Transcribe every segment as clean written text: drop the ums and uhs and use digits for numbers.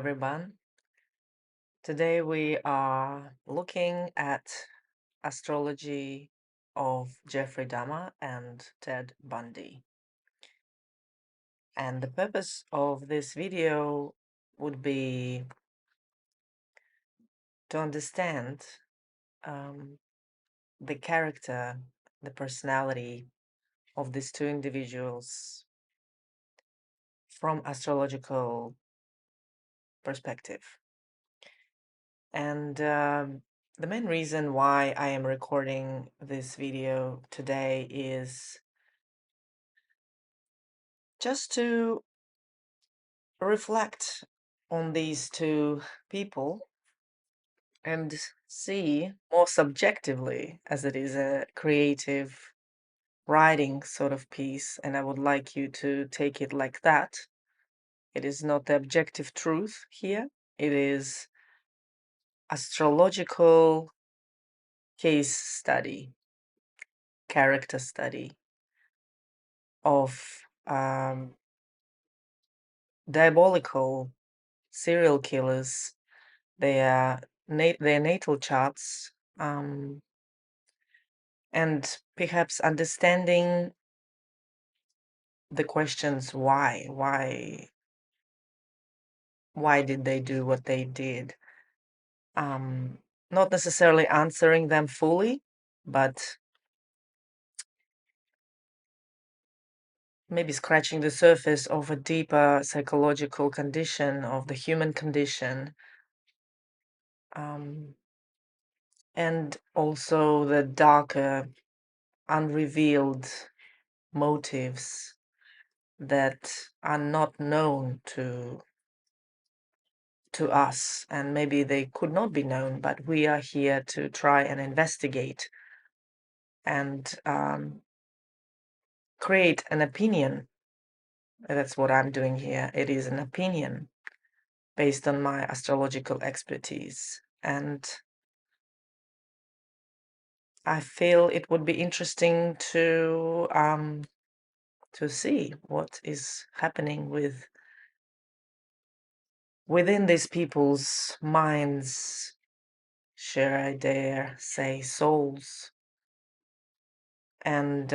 everyone. Today we are looking at astrology of Jeffrey Dahmer and Ted Bundy. And the purpose of this video would be to understand um, the character, the personality of these two individuals from astrological perspective. And the main reason why I am recording this video today is just to reflect on these two people and see more subjectively, as it is a creative writing sort of piece, and I would like you to take it like that. It is not the objective truth here, it is astrological case study, character study of diabolical serial killers, their their natal charts, and perhaps understanding the questions why did they do what they did? Not necessarily answering them fully, but maybe scratching the surface of a deeper psychological condition of the human condition, and also the darker, unrevealed motives that are not known to us, and maybe they could not be known, but we are here to try and investigate and create an opinion. That's what I'm doing here. It is an opinion based on my astrological expertise, and I feel it would be interesting to see what is happening within these people's minds, share I dare say souls. And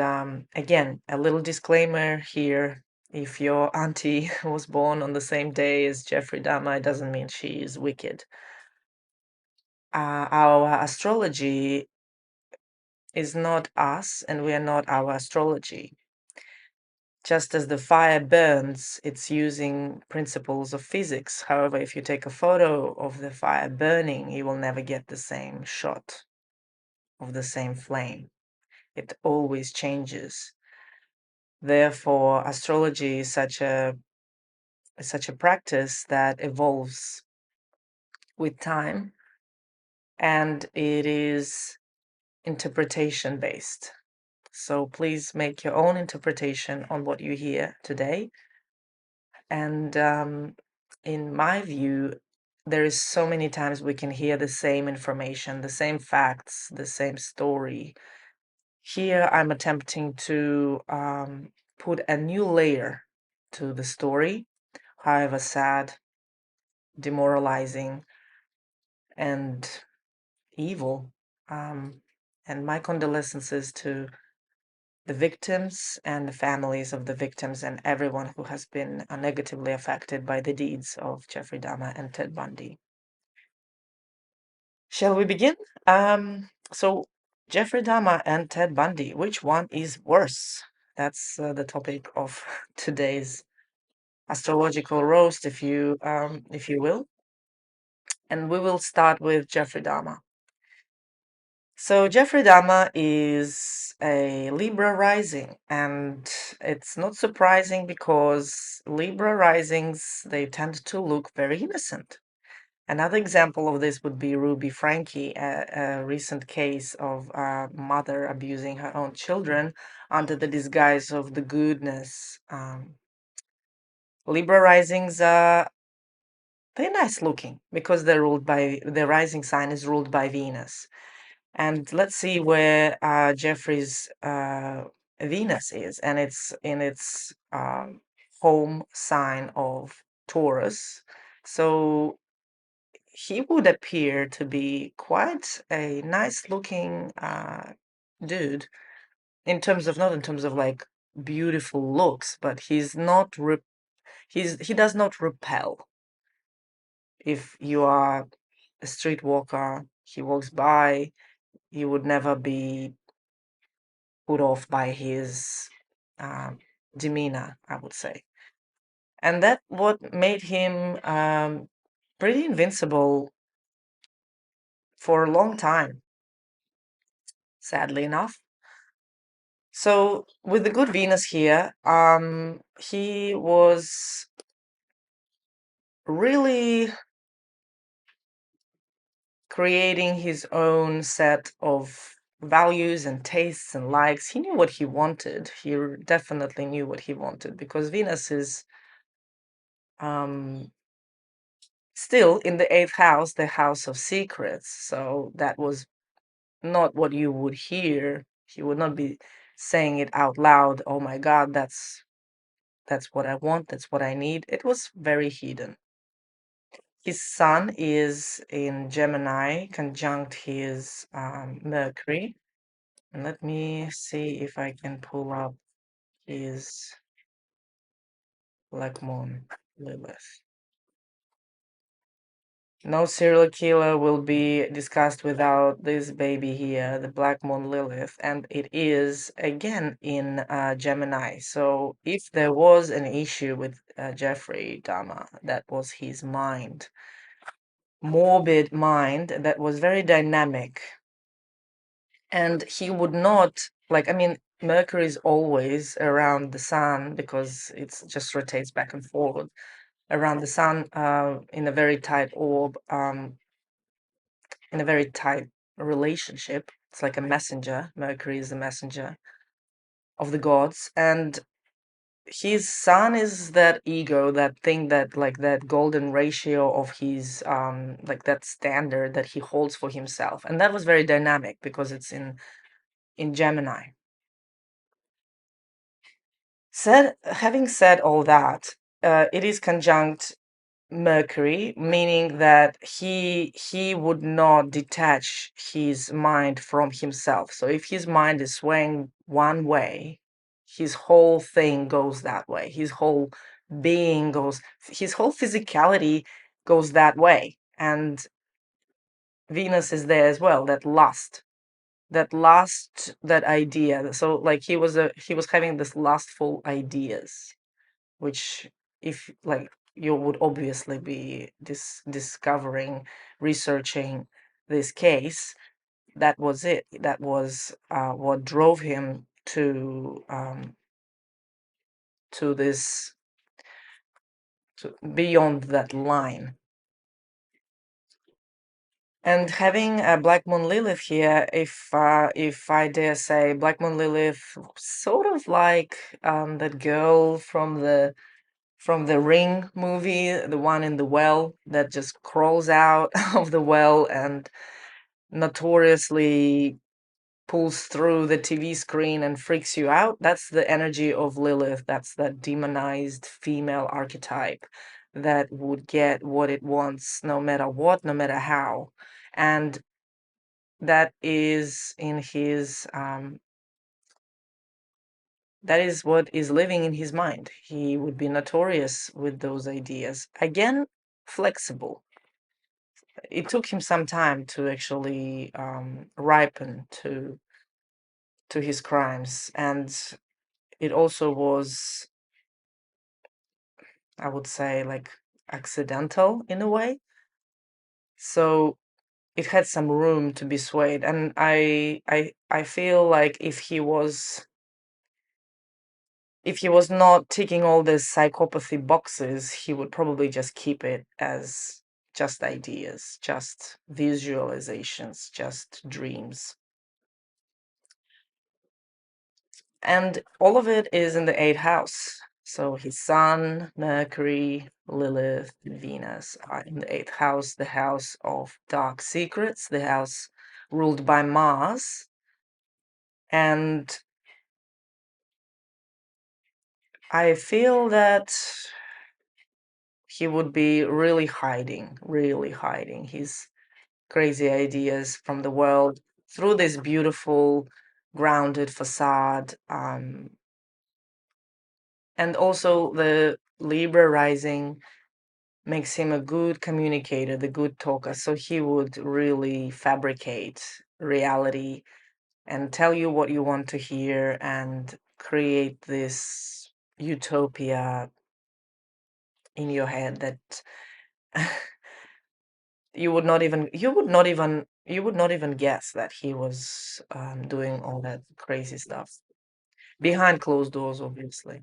again, a little disclaimer here. If your auntie was born on the same day as Jeffrey Dahmer, it doesn't mean she is wicked. Our astrology is not us, and we are not our astrology. Just as the fire burns, it's using principles of physics. However, if you take a photo of the fire burning, you will never get the same shot of the same flame. It always changes. Therefore, astrology is such a practice that evolves with time, and it is interpretation based. So please make your own interpretation on what you hear today. And in my view, there is so many times we can hear the same information, the same facts, the same story. Here I'm attempting to put a new layer to the story, however sad, demoralizing, and evil. And my condolences to the victims and the families of the victims and everyone who has been negatively affected by the deeds of Jeffrey Dahmer and Ted Bundy. Shall we begin? So Jeffrey Dahmer and Ted Bundy, which one is worse? That's the topic of today's astrological roast, if you will. And we will start with Jeffrey Dahmer. So Jeffrey Dahmer is a Libra rising, and it's not surprising because Libra risings, they tend to look very innocent. Another example of this would be Ruby Frankie, a recent case of a mother abusing her own children under the disguise of the goodness. Libra risings are they're nice looking because they're ruled by the rising sign is ruled by Venus. And let's see where Jeffrey's Venus is, and it's in its home sign of Taurus. So he would appear to be quite a nice looking dude in terms of, not in terms of like beautiful looks, but he does not repel. If you are a street walker, he walks by, you would never be put off by his um, demeanor, I would say. And that what made him pretty invincible for a long time, sadly enough. So with the good Venus here, he was really creating his own set of values and tastes and likes. He knew what he wanted. He definitely knew what he wanted because Venus is um, still in the eighth house, the house of secrets. So that was not what you would hear. He would not be saying it out loud. Oh my God, that's what I want. That's what I need. It was very hidden. His sun is in Gemini, conjunct his Mercury. And let me see if I can pull up his Black Moon Lilith. No serial killer will be discussed without this baby here, the Black Moon Lilith, and it is again in Gemini. So if there was an issue with Jeffrey Dahmer, that was his mind, morbid mind that was very dynamic, and he would not like. I mean, Mercury is always around the sun because it just rotates back and forward around the sun in a very tight orb. In a very tight relationship. It's like a messenger. Mercury is the messenger of the gods. And his sun is that ego, that thing that like that golden ratio of his like that standard that he holds for himself. And that was very dynamic because it's in Gemini. Having said all that, it is conjunct Mercury, meaning that he would not detach his mind from himself. So if his mind is swaying one way, his whole thing goes that way. His whole being goes, his whole physicality goes that way. And Venus is there as well, that lust, that idea. So like he was having this lustful ideas, which if like you would obviously be discovering, researching this case. That was it. That was what drove him to this, to beyond that line. And having a Black Moon Lilith here, if I dare say, Black Moon Lilith, sort of like that girl from the Ring movie, the one in the well that just crawls out of the well and notoriously pulls through the TV screen and freaks you out. That's the energy of Lilith. That's that demonized female archetype that would get what it wants no matter what, no matter how. And that is in his that is what is living in his mind. He would be notorious with those ideas. Again, flexible. It took him some time to actually ripen to his crimes, and it also was, I would say, like accidental in a way. So it had some room to be swayed, and I feel like if he was not ticking all the psychopathy boxes, he would probably just keep it as just ideas, just visualizations, just dreams. And all of it is in the eighth house. So his sun, Mercury, Lilith, Venus are in the eighth house, the house of dark secrets, the house ruled by Mars. And I feel that he would be really hiding his crazy ideas from the world through this beautiful, grounded facade. And also, the Libra rising makes him a good communicator, the good talker. So he would really fabricate reality and tell you what you want to hear and create this utopia in your head that you would not even guess that he was doing all that crazy stuff behind closed doors, obviously.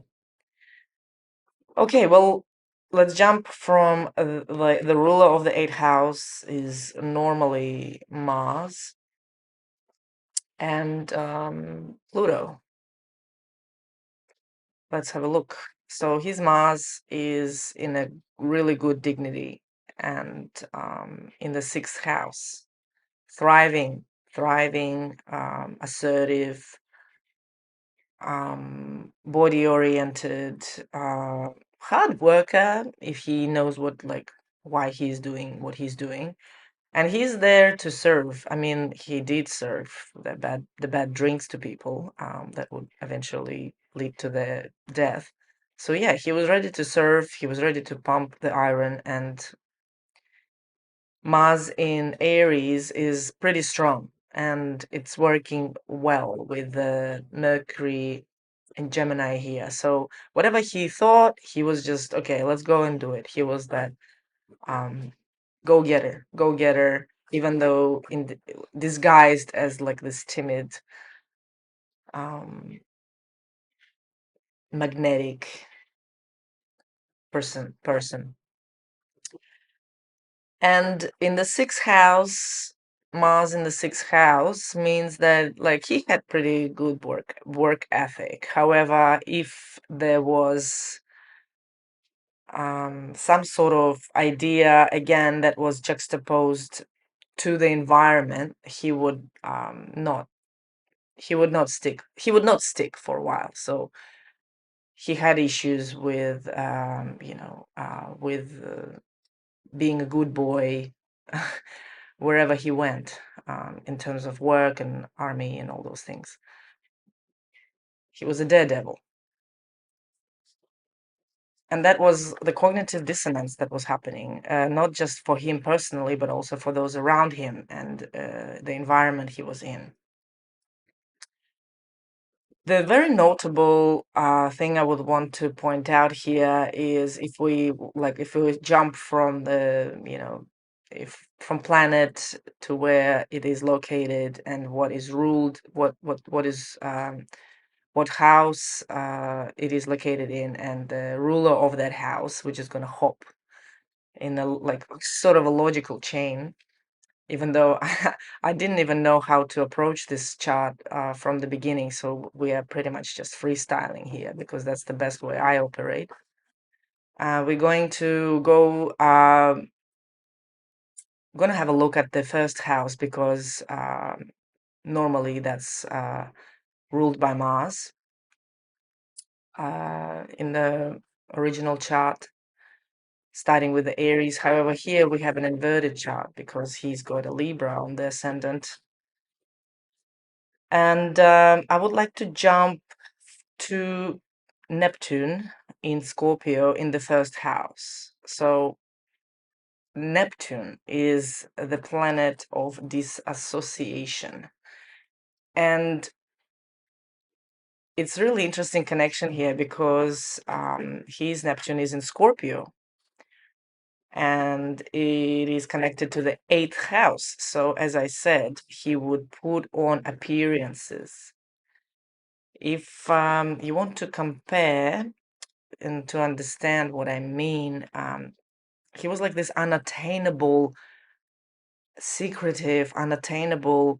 Okay, well, let's jump from the ruler of the eighth house is normally Mars and Pluto. Let's have a look. So his Mars is in a really good dignity and in the sixth house, thriving, assertive, body oriented, hard worker if he knows what like why he's doing what he's doing. And he's there to serve. I mean, he did serve the bad drinks to people that would eventually lead to their death. So yeah, he was ready to serve. He was ready to pump the iron, and Mars in Aries is pretty strong, and it's working well with the Mercury in Gemini here. So whatever he thought, he was just okay. Let's go and do it. He was that um go getter, even though disguised as like this timid um magnetic person. And in the sixth house, Mars in the sixth house means that like he had pretty good work ethic. However, if there was some sort of idea again that was juxtaposed to the environment, he would not stick for a while. So he had issues with being a good boy wherever he went, in terms of work and army and all those things. He was a daredevil. And that was the cognitive dissonance that was happening, not just for him personally, but also for those around him and the environment he was in. The very notable thing I would want to point out here is if we jump from the, if from planet to where it is located and what is ruled, what house it is located in, and the ruler of that house, which is going to hop in a like sort of a logical chain, even though I didn't even know how to approach this chart from the beginning. So we are pretty much just freestyling here because that's the best way I operate. We're going to going to have a look at the first house because normally that's ruled by Mars in the original chart, starting with the Aries. However, here we have an inverted chart because he's got a Libra on the ascendant. And I would like to jump to Neptune in Scorpio in the first house. So Neptune is the planet of disassociation. And it's really interesting connection here because his Neptune is in Scorpio and it is connected to the eighth house. So as I said, he would put on appearances. If you want to compare and to understand what I mean, he was like this unattainable, secretive, unattainable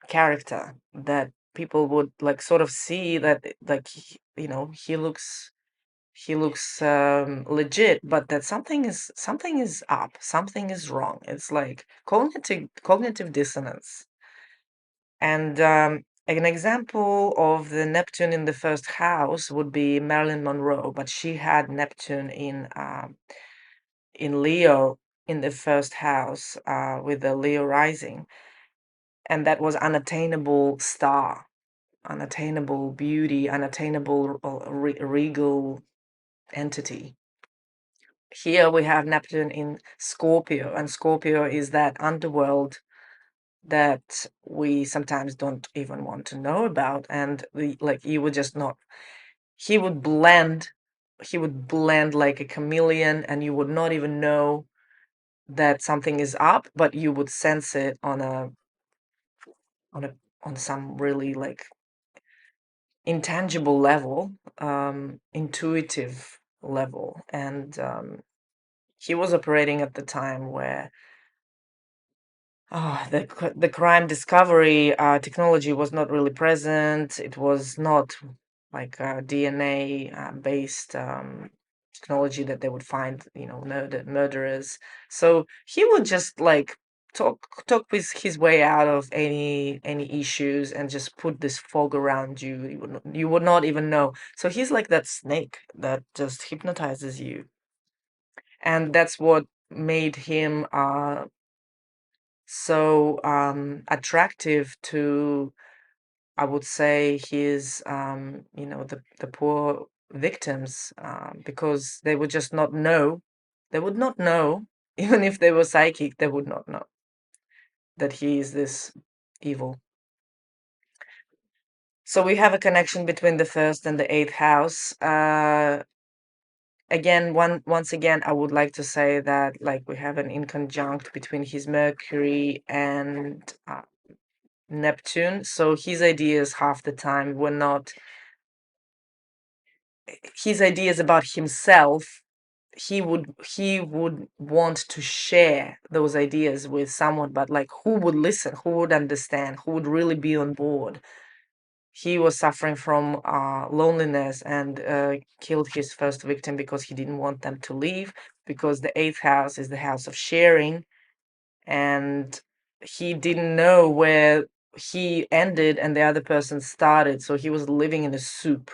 character that people would like sort of see that like he looks legit, but that something is up, something is wrong. It's like cognitive dissonance. And an example of the Neptune in the first house would be Marilyn Monroe, but she had Neptune in in Leo in the first house with the Leo rising, and that was unattainable star, unattainable beauty, unattainable regal entity. Here we have Neptune in Scorpio, and Scorpio is that underworld that we sometimes don't even want to know about, and like you would just not. He would blend. He would blend like a chameleon, and you would not even know that something is up, but you would sense it on a on some really like intangible level, intuitive level, and he was operating at the time where the crime discovery technology was not really present. It was not like DNA based technology that they would find, murderers. So he would just like talk with his way out of any issues and just put this fog around you. You would not even know. So he's like that snake that just hypnotizes you, and that's what made him so attractive to, I would say, his the poor victims, because they would just not know. They would not know. Even if they were psychic, they would not know that he is this evil. So we have a connection between the first and the eighth house. Again, once again, I would like to say that like we have an inconjunct between his Mercury and Neptune. So his ideas half the time were not his ideas about himself. He would want to share those ideas with someone, but like who would listen, who would understand, who would really be on board? He was suffering from loneliness and killed his first victim because he didn't want them to leave, because the eighth house is the house of sharing, and he didn't know where he ended and the other person started, so he was living in a soup,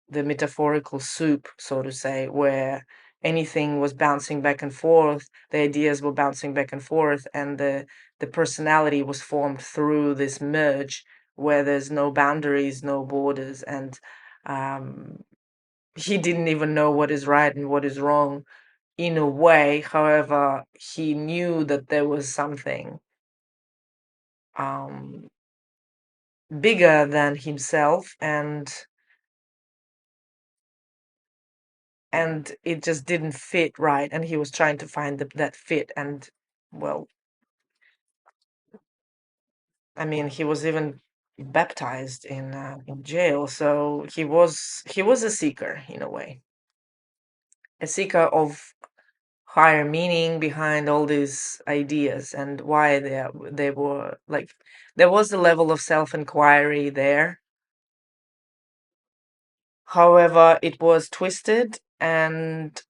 the metaphorical soup, so to say, where anything was bouncing back and forth, the ideas were bouncing back and forth, and the personality was formed through this merge where there's no boundaries, no borders, and um, he didn't even know what is right and what is wrong in a way. However, he knew that there was something um, bigger than himself, and it just didn't fit right, and he was trying to find that fit. And well, I mean, he was even baptized in jail, so he was a seeker in a way, a seeker of higher meaning behind all these ideas and why they were like, there was a level of self-inquiry there. However, it was twisted and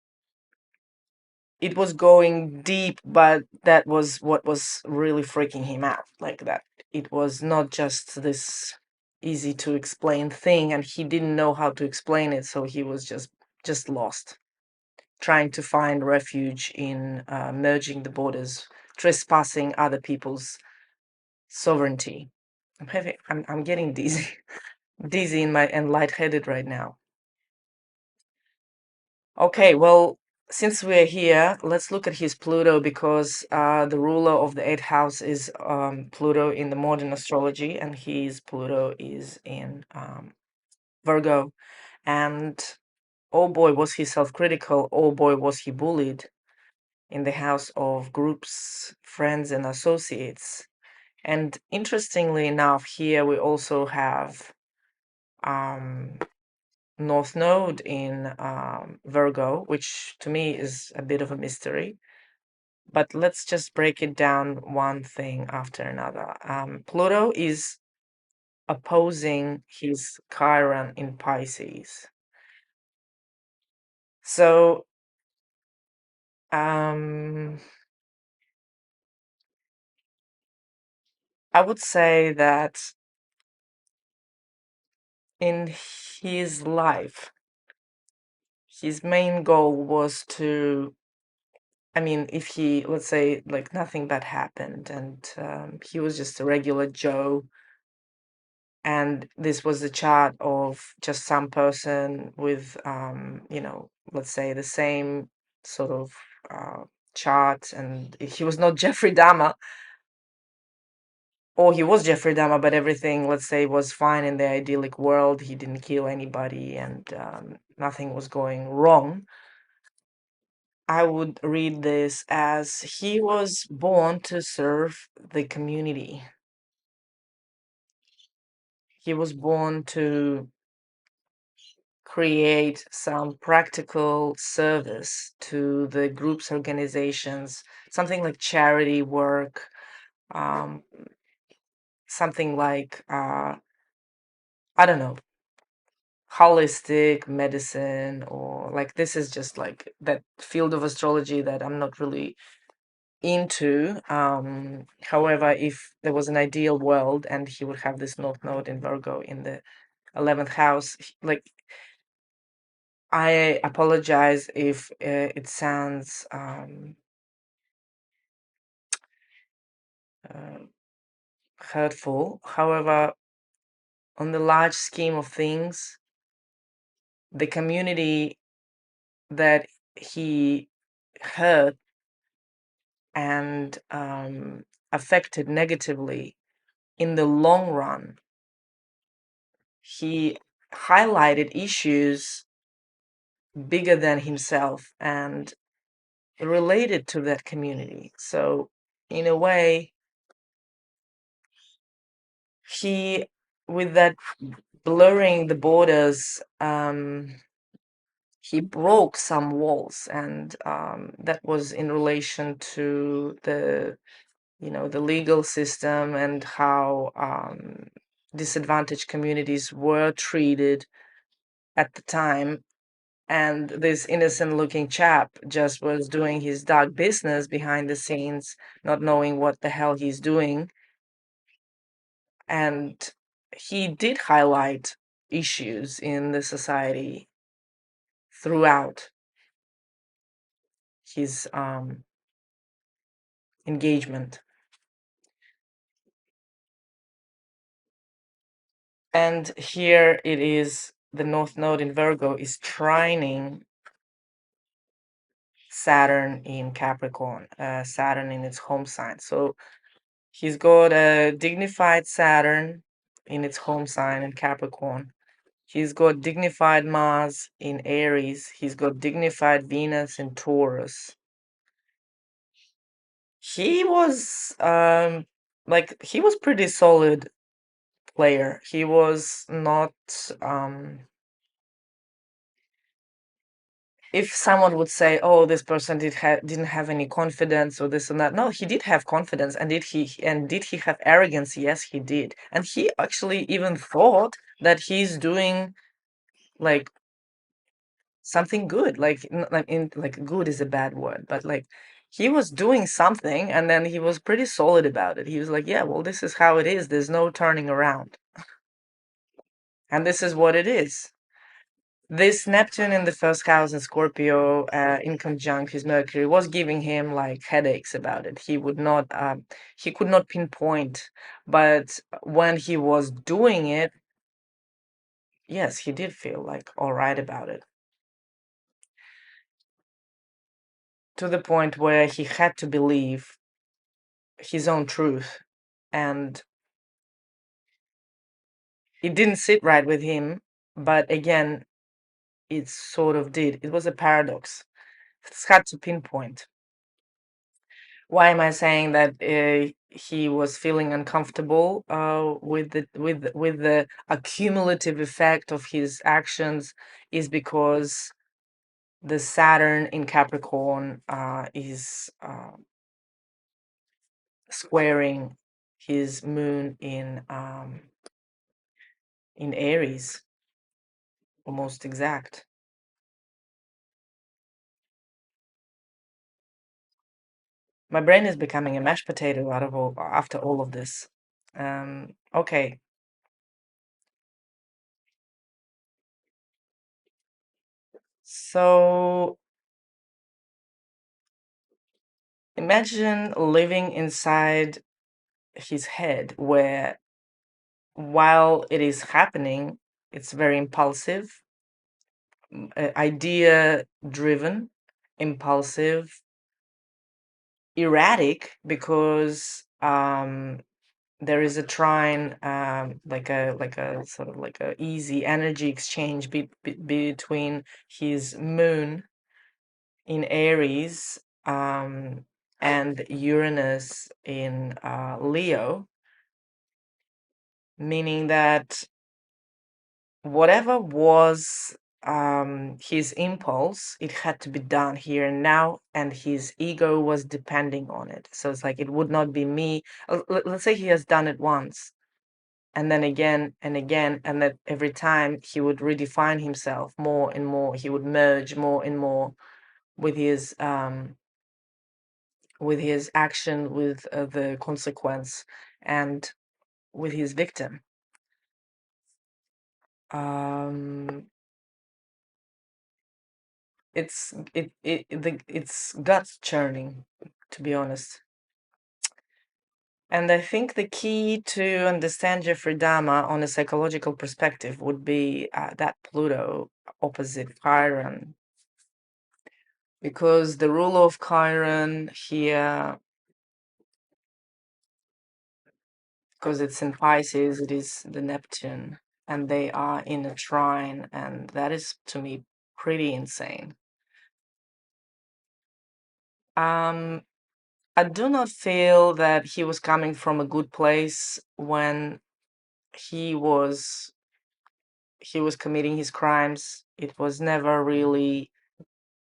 it was going deep, but that was what was really freaking him out. Like that, it was not just this easy to explain thing, and he didn't know how to explain it, so he was just lost, trying to find refuge in merging the borders, trespassing other people's sovereignty. I'm getting dizzy, dizzy in my and lightheaded right now. Okay, well, since we're here, let's look at his Pluto, because the ruler of the eighth house is Pluto in the modern astrology, and his Pluto is in Virgo. And oh boy, was he self-critical. Oh boy, was he bullied in the house of groups, friends, and associates. And interestingly enough, here we also have um, North Node in Virgo, which to me is a bit of a mystery. But let's just break it down one thing after another. Pluto is opposing his Chiron in Pisces. So um, I would say that in his life, his main goal was to, I mean, if he, let's say, like nothing bad happened and he was just a regular Joe, and this was a chart of just some person with, let's say the same sort of uh, chart, and he was not Jeffrey Dahmer, or he was Jeffrey Dahmer, but everything, let's say, was fine in the idyllic world. He didn't kill anybody, and nothing was going wrong. I would read this as he was born to serve the community. He was born to create some practical service to the group's organizations, something like charity work, um, something like, I don't know, holistic medicine, or like this is just like that field of astrology that I'm not really into. However, if there was an ideal world and he would have this North Node in Virgo in the 11th house, like, I apologize if it sounds uh, hurtful. However, on the large scheme of things, the community that he hurt and affected negatively, in the long run, he highlighted issues bigger than himself and related to that community. So, in a way, he, with that blurring the borders, he broke some walls, and that was in relation to the legal system and how disadvantaged communities were treated at the time. And this innocent looking chap just was doing his dark business behind the scenes, not knowing what the hell he's doing. And he did highlight issues in the society throughout his engagement. And here it is, the North Node in Virgo is trining Saturn in Capricorn, Saturn in its home sign. So he's got a dignified Saturn in its home sign in Capricorn. He's got dignified Mars in Aries. He's got dignified Venus in Taurus. He was he was pretty solid player. He was not if someone would say, "Oh, this person didn't have any confidence or this and that," no, he did have confidence, and did he have arrogance? Yes, he did, and he actually even thought that he's doing like something good, like good is a bad word, but like he was doing something, and then he was pretty solid about it. He was like, "Yeah, well, this is how it is. There's no turning around, and this is what it is." This Neptune in the first house in Scorpio, in conjunct his Mercury, was giving him like headaches about it. He could not pinpoint, but when he was doing it, yes, he did feel like all right about it, to the point where he had to believe his own truth, and it didn't sit right with him. But again, it sort of did. It was a paradox. It's hard to pinpoint. Why am I saying that he was feeling uncomfortable with the accumulative effect of his actions? Is because the Saturn in Capricorn is squaring his moon in Aries, almost exact. My brain is becoming a mashed potato after all of this. Okay. So imagine living inside his head where while it is happening, it's very impulsive, idea driven, impulsive, erratic because there is a trine, like a sort of like a easy energy exchange between his moon in Aries and Uranus in Leo, meaning that whatever was his impulse, it had to be done here and now, and his ego was depending on it. So it's like it would not be me. Let's say he has done it once, and then again and again, and that every time he would redefine himself more and more. He would merge more and more with his action, with the consequence, and with his victim. Um, it's gut churning, to be honest. And I think the key to understand Jeffrey Dahmer on a psychological perspective would be that Pluto opposite Chiron, because the ruler of Chiron here, because it's in Pisces, it is the Neptune, and they are in a trine, and that is to me pretty insane. Um, I do not feel that he was coming from a good place when he was committing his crimes. It was never really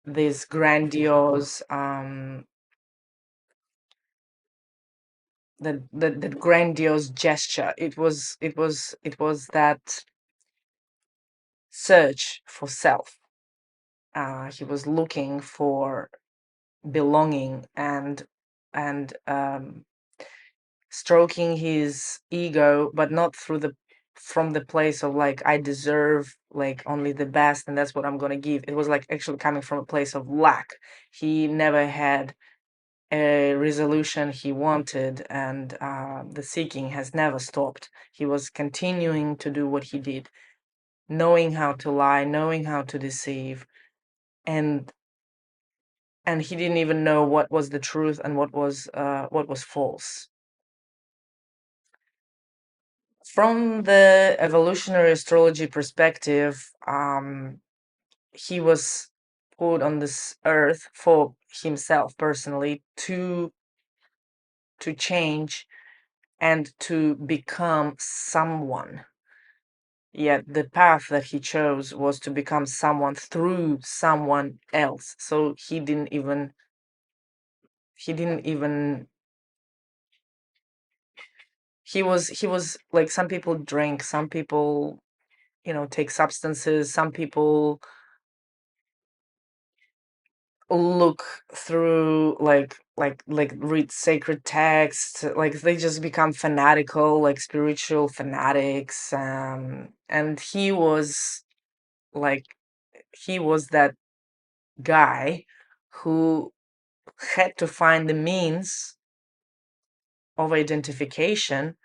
this grandiose that grandiose gesture. It was that search for self. He was looking for belonging and stroking his ego, but not from the place of like I deserve like only the best and that's what I'm gonna give. It was like actually coming from a place of lack. He never had a resolution he wanted, and the seeking has never stopped. He was continuing to do what he did, knowing how to lie, knowing how to deceive, and he didn't even know what was the truth and what was false. From the evolutionary astrology perspective, he was put on this earth for himself personally to change and to become someone. Yet the path that he chose was to become someone through someone else. So he didn't even he was like, some people drink, some people take substances, some people look through like read sacred texts, like they just become fanatical, like spiritual fanatics, and like he was that guy who had to find the means of identification,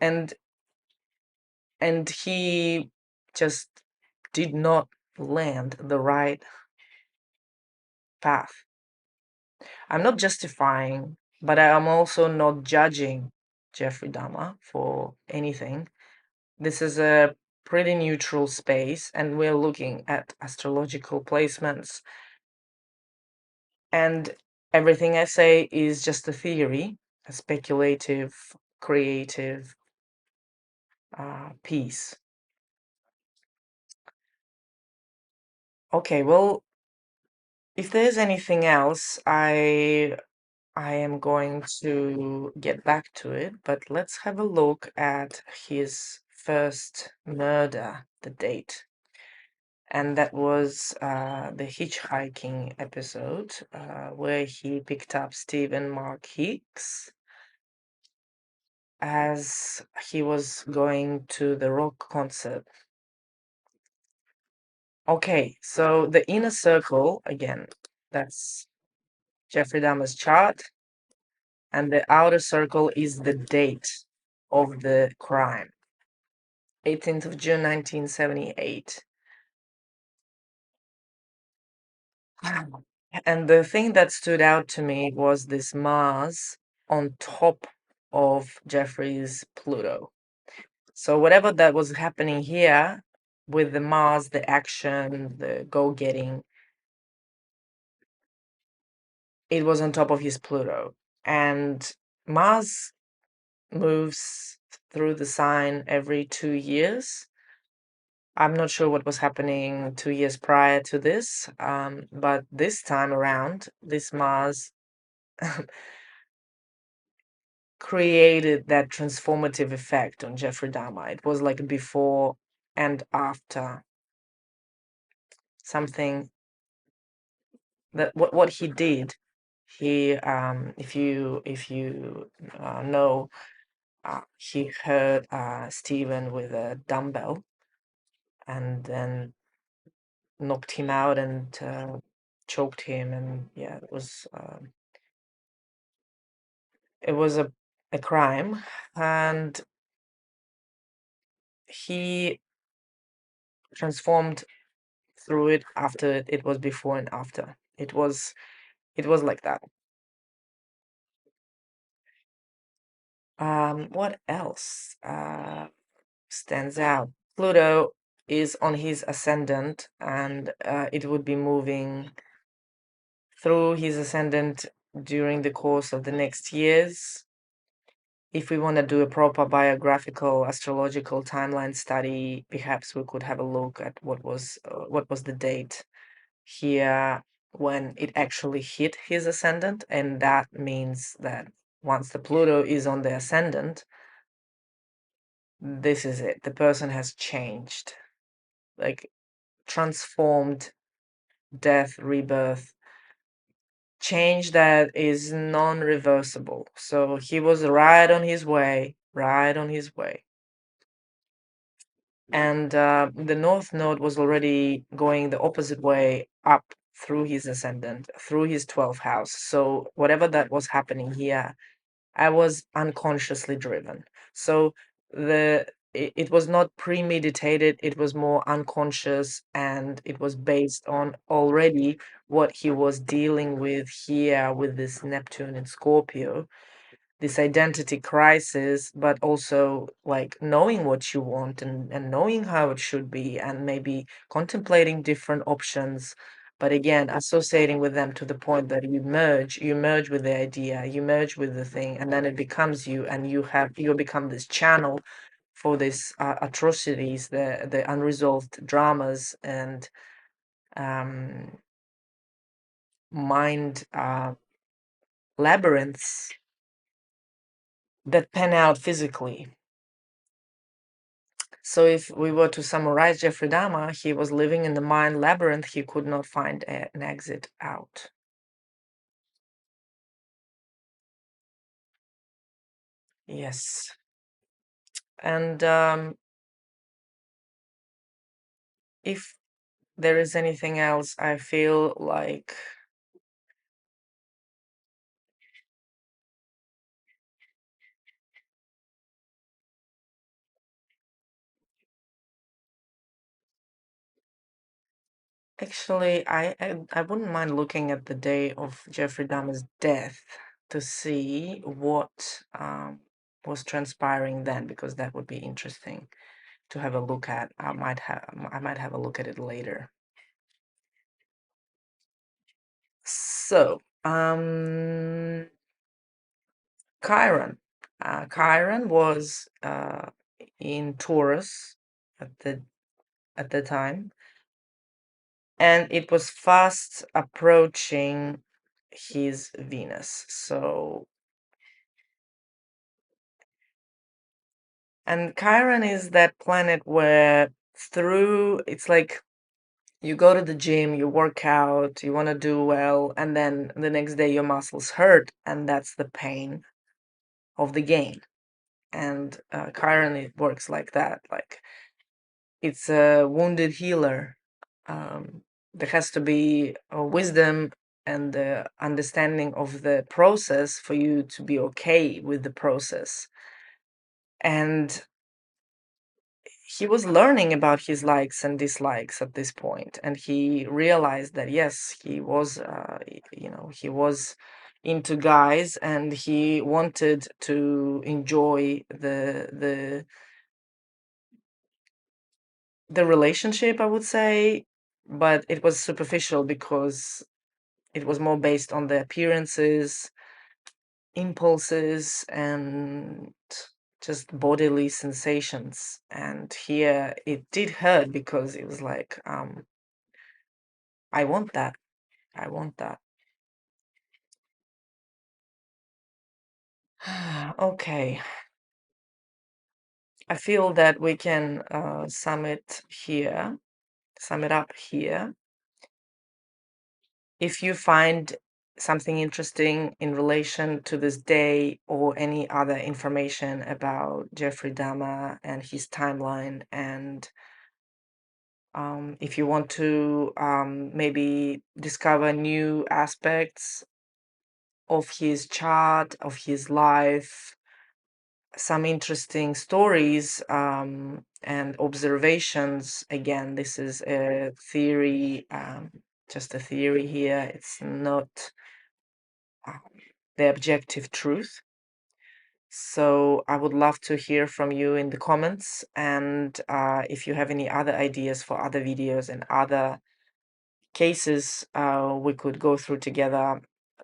and he just did not land the right path. I'm not justifying, but I am also not judging Jeffrey Dahmer for anything. This is a pretty neutral space, and we're looking at astrological placements. And everything I say is just a theory, a speculative, creative piece. Okay, well, if there's anything else, I am going to get back to it, but let's have a look at his first murder, the date. And that was the hitchhiking episode where he picked up Stephen Mark Hicks as he was going to the rock concert. Okay, so the inner circle, again, that's Jeffrey Dahmer's chart, and the outer circle is the date of the crime, 18th of June, 1978. And the thing that stood out to me was this Mars on top of Jeffrey's Pluto. So whatever that was happening here with the Mars, the action, the go-getting, it was on top of his Pluto. And Mars moves through the sign every 2 years. I'm not sure what was happening 2 years prior to this, but this time around, this Mars created that transformative effect on Jeffrey Dahmer. It was like before and after something that what he did. He, if you know, he hurt Stephen with a dumbbell and then knocked him out and choked him, and yeah, it was a crime, and he transformed through it after it. It was before and after. It was like that. What else stands out? Pluto is on his ascendant, and it would be moving through his ascendant during the course of the next years. If we want to do a proper biographical astrological timeline study, perhaps we could have a look at what was the date here when it actually hit his ascendant, and that means that once the Pluto is on the ascendant, this is it. The person has changed, like transformed, death, rebirth, change that is non-reversible. So he was right on his way, right on his way. And the North Node was already going the opposite way up through his ascendant, through his 12th house. So whatever that was happening here, I was unconsciously driven. So it was not premeditated, it was more unconscious, and it was based on already what he was dealing with here with this Neptune in Scorpio, this identity crisis, but also like knowing what you want and knowing how it should be, and maybe contemplating different options, but again associating with them to the point that you merge with the idea, you merge with the thing, and then it becomes you, and you become this channel for these atrocities, the unresolved dramas and um mind labyrinths that pan out physically. So if we were to summarize Jeffrey Dahmer, he was living in the mind labyrinth. He could not find an exit out. Yes. And if there is anything else, I feel like actually I wouldn't mind looking at the day of Jeffrey Dahmer's death to see what was transpiring then, because that would be interesting to have a look at. I might have a look at it later. So, Chiron. Chiron was in Taurus at the time, and it was fast approaching his Venus. So, and Chiron is that planet where it's like you go to the gym, you work out, you want to do well, and then the next day your muscles hurt, and that's the pain of the gain. And Chiron, it works like that. Like it's a wounded healer. there has to be a wisdom and the understanding of the process for you to be okay with the process. And he was learning about his likes and dislikes at this point, and he realized that yes, he was he was into guys, and he wanted to enjoy the relationship, I would say, but it was superficial because it was more based on the appearances, impulses, and just bodily sensations. And here it did hurt because it was like, I want that. I want that. Okay. I feel that we can sum it up here. If you find something interesting in relation to this day or any other information about Jeffrey Dahmer and his timeline, and if you want to maybe discover new aspects of his chart, of his life, some interesting stories and observations. Again, this is a theory, just a theory here. It's not the objective truth. So I would love to hear from you in the comments. And if you have any other ideas for other videos and other cases we could go through together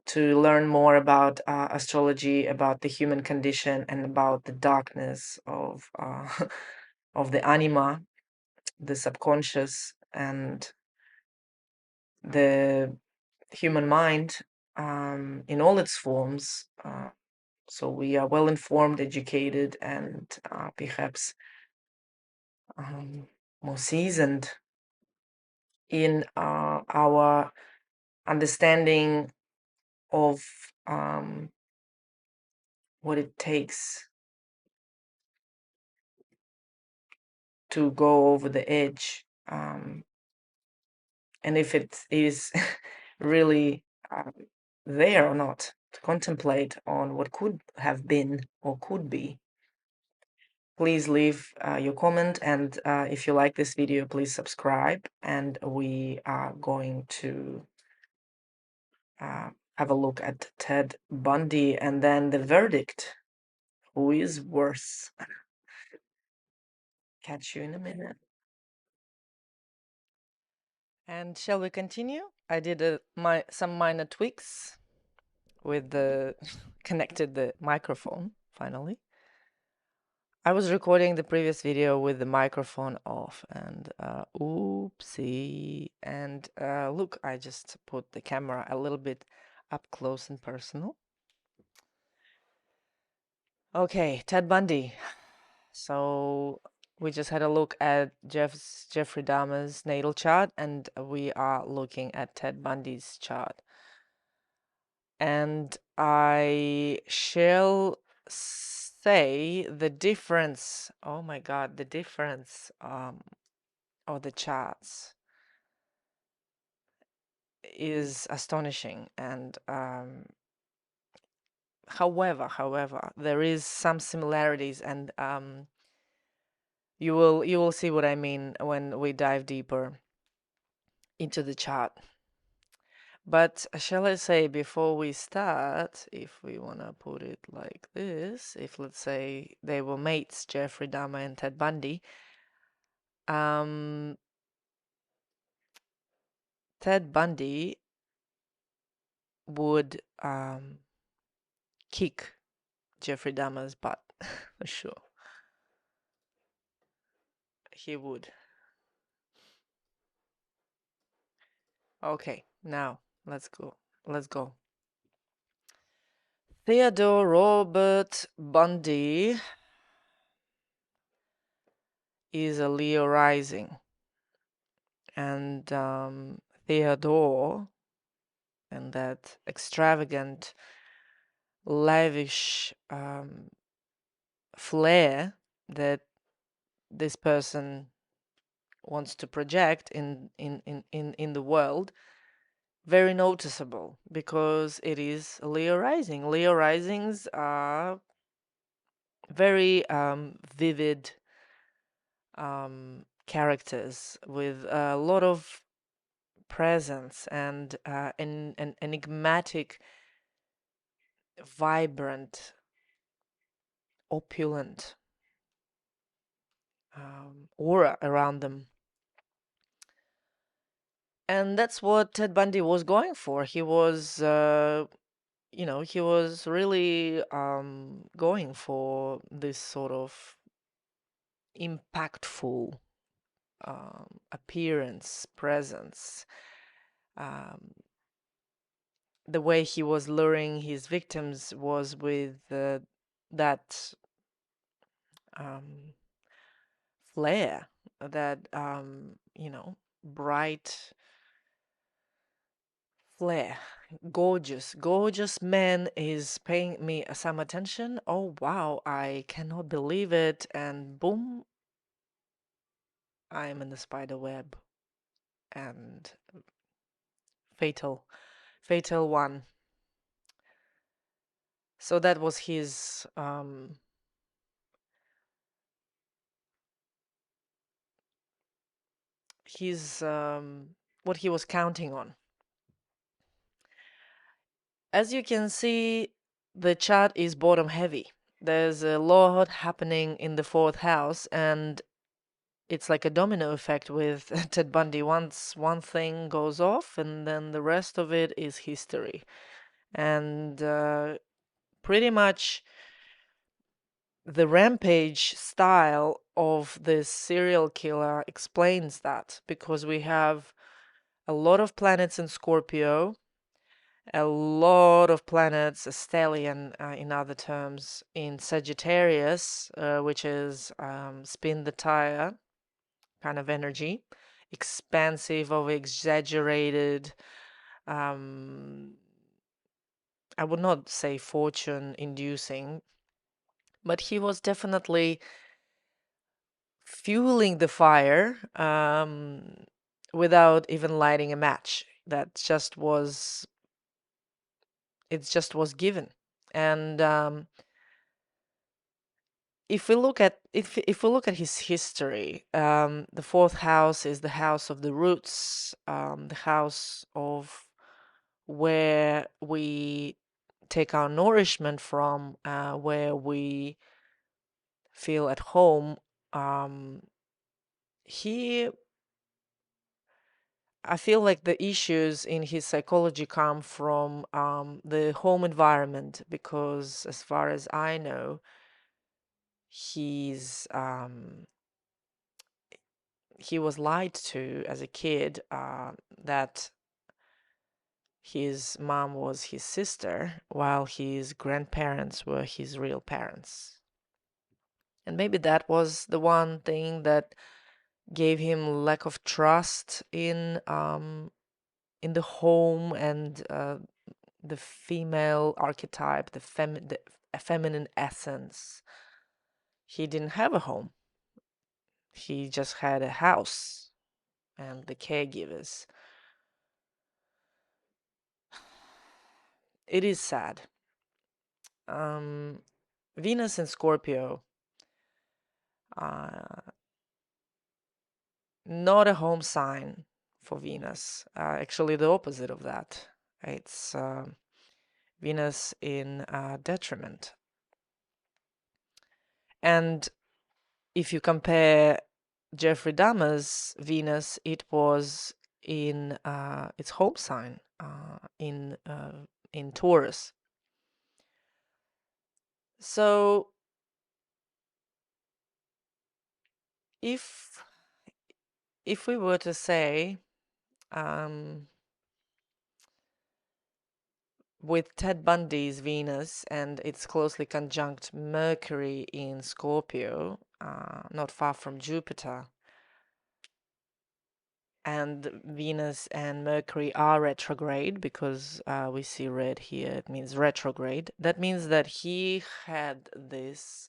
to learn more about astrology, about the human condition, and about the darkness of of the anima, the subconscious, and the human mind in all its forms. So we are well informed, educated, and perhaps more seasoned in our understanding of what it takes to go over the edge, and if it is really there or not, to contemplate on what could have been or could be. Please leave your comment, and if you like this video, please subscribe, and we are going to have a look at Ted Bundy and then the verdict. Who is worse? Catch you in a minute. And shall we continue? I did some minor tweaks with the connected the microphone finally. I was recording the previous video with the microphone off, and oopsie. And look, I just put the camera a little bit up close and personal. Okay, Ted Bundy. So we just had a look at Jeffrey Dahmer's natal chart, and we are looking at Ted Bundy's chart. And I shall say the difference. Oh my God, the difference of the charts is astonishing. And however, there is some similarities, and you will see what I mean when we dive deeper into the chart. But shall I say, before we start, if we want to put it like this, if let's say they were mates, Jeffrey Dahmer and Ted Bundy, Ted Bundy would kick Jeffrey Dahmer's butt, for sure. He would. Okay, now let's go. Let's go. Theodore Robert Bundy is a Leo rising, and Theodore and that extravagant, lavish flair that this person wants to project in the world, very noticeable because it is Leo rising. Leo risings are very vivid characters with a lot of presence and an enigmatic, vibrant, opulent aura around them. And that's what Ted Bundy was going for. He was, he was really going for this sort of impactful appearance, presence. Um, the way he was luring his victims was with that um, flair, that bright flair. Gorgeous man is paying me some attention. Oh wow, I cannot believe it. And boom, I'm in the spider web. And fatal one. So that was his what he was counting on. As you can see, the chart is bottom heavy. There's a lot happening in the fourth house, and it's like a domino effect with Ted Bundy. Once one thing goes off, and then the rest of it is history. And pretty much the rampage style of this serial killer explains that, because we have a lot of planets in Scorpio, a lot of planets, a stellium in other terms, in Sagittarius, which is spin the tire kind of energy, expansive or exaggerated. Um, I would not say fortune inducing, but he was definitely fueling the fire without even lighting a match. It just was given. And if we look at his history, the fourth house is the house of the roots, the house of where we take our nourishment from, where we feel at home. Um, he, I feel like the issues in his psychology come from the home environment, because as far as I know, he's he was lied to as a kid, that his mom was his sister while his grandparents were his real parents. And maybe that was the one thing that gave him lack of trust in the home, and the female archetype, the feminine essence. He didn't have a home. He just had a house and the caregivers. It is sad. Venus in Scorpio, uh, not a home sign for Venus. Actually, the opposite of that. It's Venus in detriment. And if you compare Jeffrey Dahmer's Venus, it was in its home sign, in Taurus. So if we were to say, with Ted Bundy's Venus and its closely conjunct Mercury in Scorpio, not far from Jupiter, and Venus and Mercury are retrograde, because we see red here, it means retrograde. That means that he had this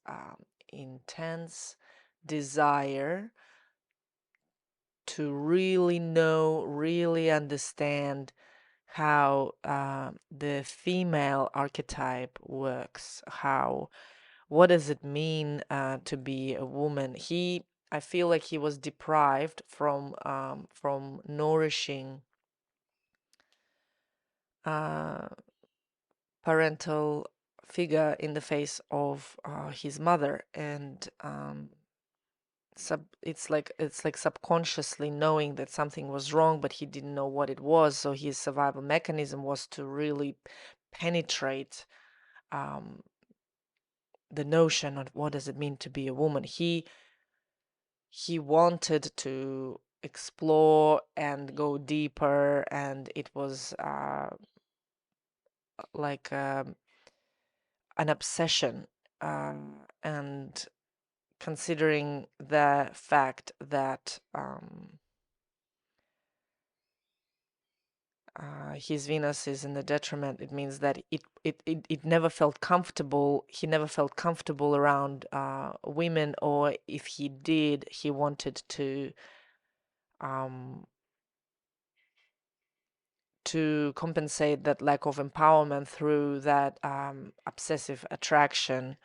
intense desire to really know, really understand how the female archetype works, how what does it mean to be a woman. I feel like he was deprived from nourishing uh, parental figure in the face of his mother, and it's like subconsciously knowing that something was wrong, but he didn't know what it was. So his survival mechanism was to really penetrate um, the notion of what does it mean to be a woman. He wanted to explore and go deeper, and it was like an obsession. And considering the fact that his Venus is in the detriment, it means that it never felt comfortable. He never felt comfortable around women, or if he did, he wanted um, to compensate that lack of empowerment through that obsessive attraction,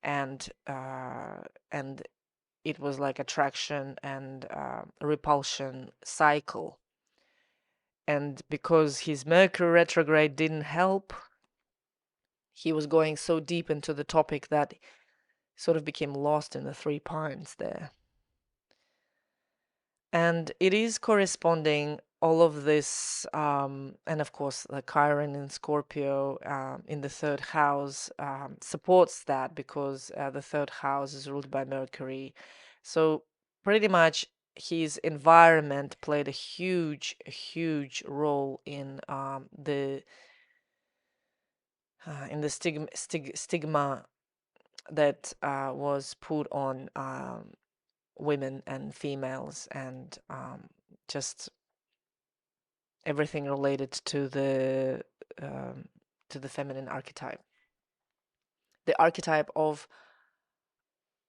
and and it was like attraction and repulsion cycle. And because his Mercury retrograde didn't help, he was going so deep into the topic that sort of became lost in the 3 points there. And it is corresponding all of this, and of course, the Chiron in Scorpio in the third house supports that, because the third house is ruled by Mercury. So pretty much his environment played a huge role in the stigma that was put on women and females, and just everything related um, to the feminine archetype, the archetype of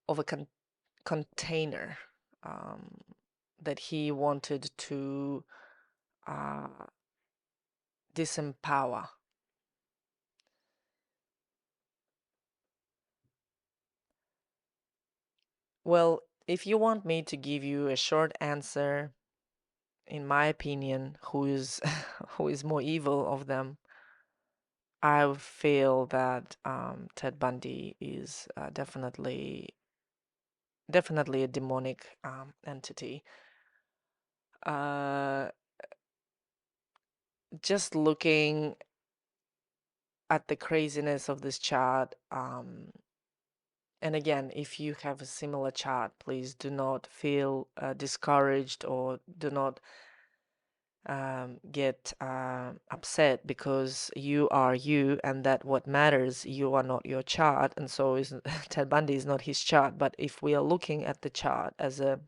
a container that he wanted to uh, disempower. Well, if you want me to give you a short answer, in my opinion, who is who is more evil of them, I feel that Ted Bundy is definitely a demonic entity. Uh, just looking at the craziness of this chart, and again, if you have a similar chart, please do not feel discouraged, or do not get upset, because you are you, and that what matters. You are not your chart, and so is Ted Bundy is not his chart. But if we are looking at the chart as a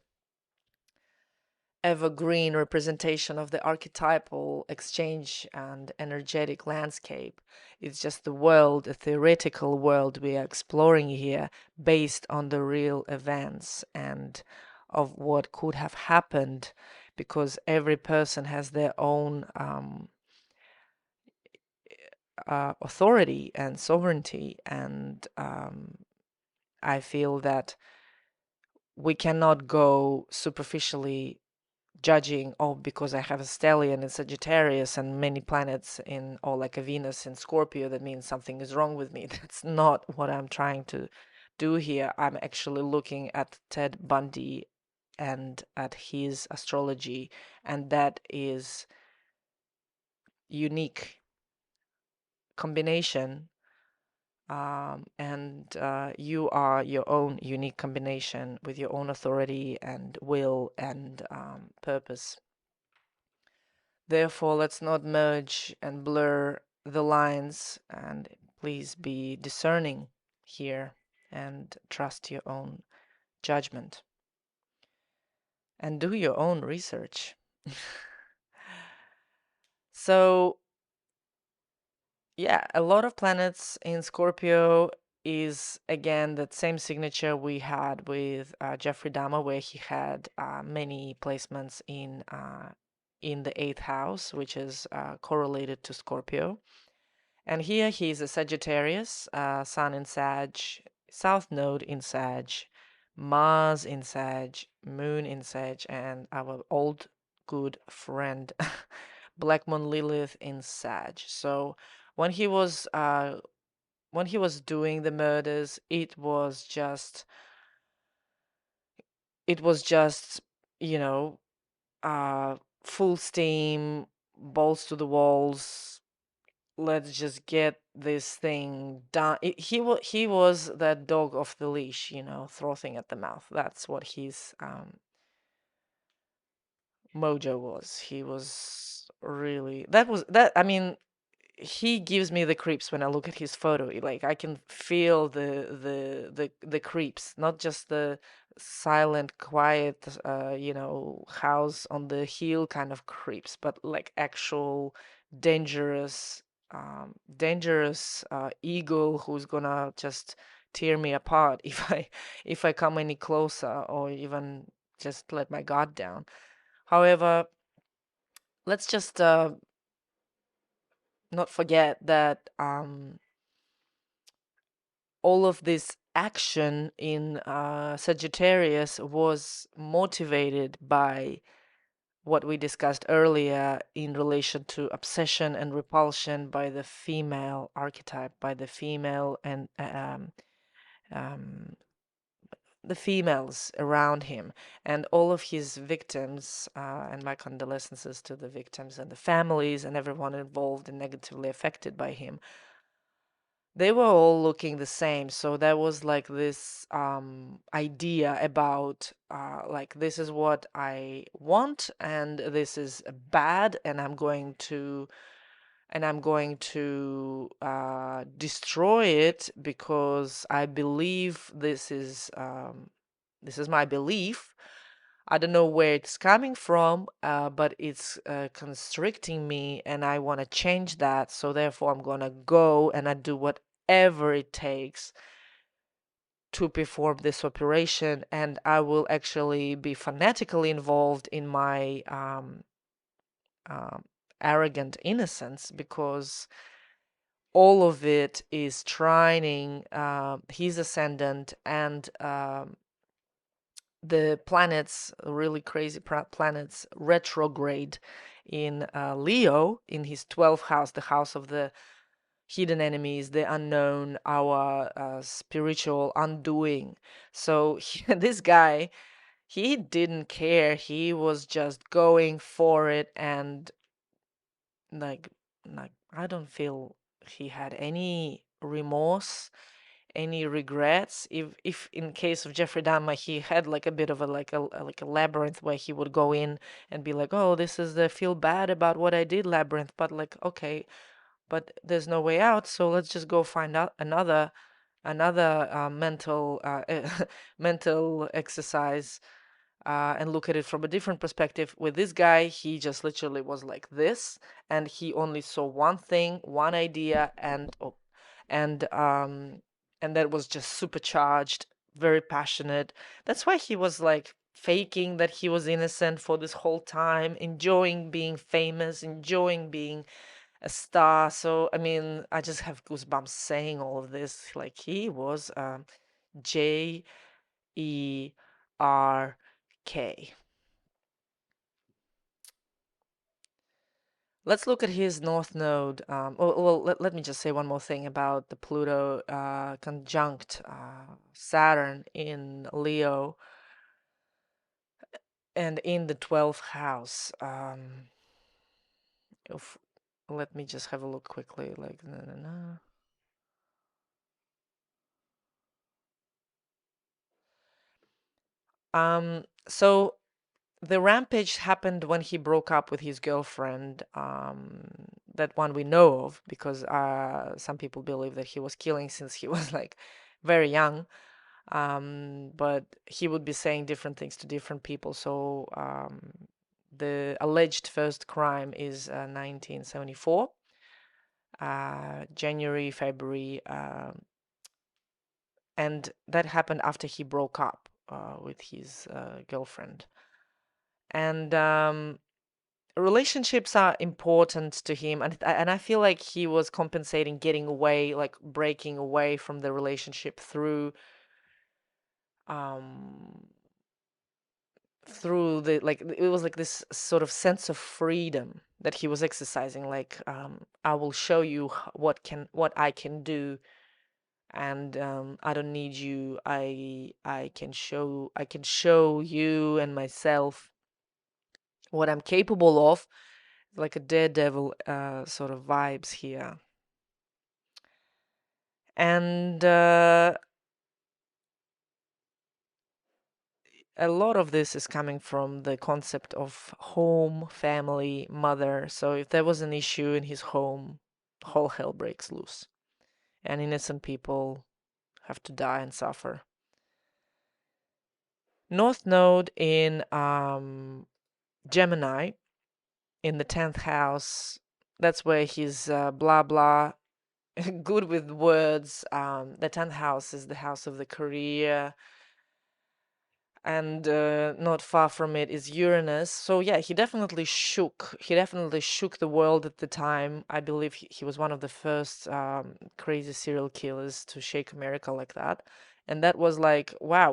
evergreen representation of the archetypal exchange and energetic landscape, it's just the world, a theoretical world we are exploring here, based on the real events and of what could have happened, because every person has their own authority and sovereignty. And I feel that we cannot go superficially judging, oh, because I have a stellium in Sagittarius and many planets in, or like a Venus in Scorpio, that means something is wrong with me. That's not what I'm trying to do here. I'm actually looking at Ted Bundy and at his astrology, and that is unique combination. And you are your own unique combination with your own authority and will and purpose. Therefore, let's not merge and blur the lines, and please be discerning here and trust your own judgment and do your own research. So, yeah, a lot of planets in Scorpio is again that same signature we had with Jeffrey Dahmer, where he had many placements in the eighth house, which is correlated to Scorpio. And here he's a Sagittarius, Sun in Sag, South Node in Sag, Mars in Sag, Moon in Sag, and our old good friend Black Moon Lilith in Sag. So when he was uh, when he was doing the murders, it was just you know uh, full steam, balls to the walls. Let's just get this thing done. He was that dog off the leash, frothing at the mouth. That's what his mojo was. He was really that was that. I mean, he gives me the creeps when I look at his photo. Like I can feel the creeps, not just the silent, quiet, house on the hill kind of creeps, but like actual dangerous, dangerous eagle who's gonna just tear me apart if I come any closer or even just let my guard down. However, let's just not forget that all of this action in Sagittarius was motivated by what we discussed earlier in relation to obsession and repulsion by the female archetype, by the female and um, the females around him, and all of his victims, and my condolences to the victims and the families and everyone involved and negatively affected by him. They were all looking the same, so there was like this idea about like this is what I want and this is bad, and I'm going to destroy it because I believe this is my belief. I don't know where it's coming from, but it's constricting me, and I want to change that. So therefore, I'm gonna go and I do whatever it takes to perform this operation, and I will actually be fanatically involved in my um, arrogant innocence, because all of it is trying his ascendant and the planets, really crazy planets, retrograde in Leo, in his 12th house, the house of the hidden enemies, the unknown, our spiritual undoing. So this guy, he didn't care. He was just going for it, and like, like I don't feel he had any remorse, any regrets. If in case of Jeffrey Dahmer, he had like a bit of a like a labyrinth where he would go in and be like, oh, this is the feel bad about what I did labyrinth, but like, okay, but there's no way out, so let's just go find out another mental mental exercise, and look at it from a different perspective. With this guy, he just literally was like this, and he only saw one thing, one idea, and and that was just supercharged, very passionate. That's why he was like faking that he was innocent for this whole time, enjoying being famous, enjoying being a star. So I mean, I just have goosebumps saying all of this. Like he was Jerk. Let's look at his north node. Let me just say one more thing about the Pluto conjunct Saturn in Leo and in the 12th house. If, Let me just have a look quickly. Like, no, no, no. So the rampage happened when he broke up with his girlfriend, that one we know of, because some people believe that he was killing since he was like very young. But he would be saying different things to different people. So the alleged first crime is 1974, January, February, and that happened after he broke up with his girlfriend. And relationships are important to him, and I feel like he was compensating, getting away, like breaking away from the relationship um through the, like, it was like this sort of sense of freedom that he was exercising, like, I will show you what I can do, and I don't need you. I can show you and myself what I'm capable of, like a daredevil sort of vibes here. And a lot of this is coming from the concept of home, family, mother. So if there was an issue in his home, whole hell breaks loose, and innocent people have to die and suffer. North Node in Gemini in the 10th house. That's where he's blah blah, good with words. The 10th house is the house of the career, and not far from it is Uranus. So yeah, he definitely shook. He definitely shook the world at the time. I believe he was one of the first crazy serial killers to shake America like that. And that was like, wow,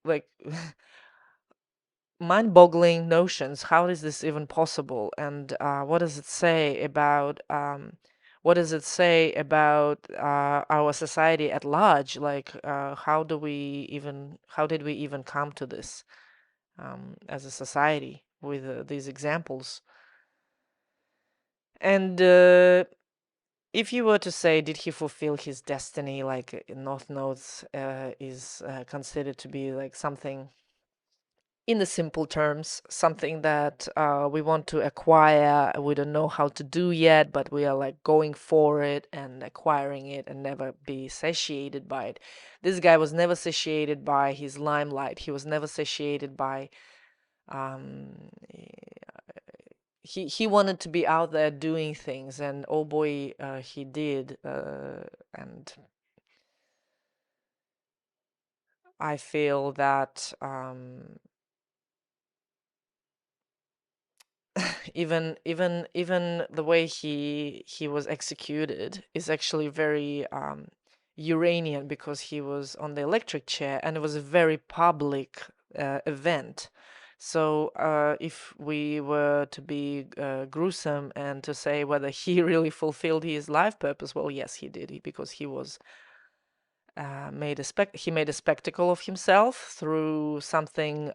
like mind-boggling notions. How is this even possible? And what does it say about our society at large? Like, how did we even come to this as a society with these examples? And if you were to say, did he fulfill his destiny? Like, North Nodes is considered to be like something, in the simple terms, something that we want to acquire. We don't know how to do yet, but we are like going for it and acquiring it and never be satiated by it. This guy was never satiated by his limelight. He was never satiated by um he wanted to be out there doing things, and oh boy, he did. And I feel that even the way he was executed is actually very Uranian, because he was on the electric chair and it was a very public event. So if we were to be gruesome and to say whether he really fulfilled his life purpose, well, yes, he did, because he was he made a spectacle of himself through something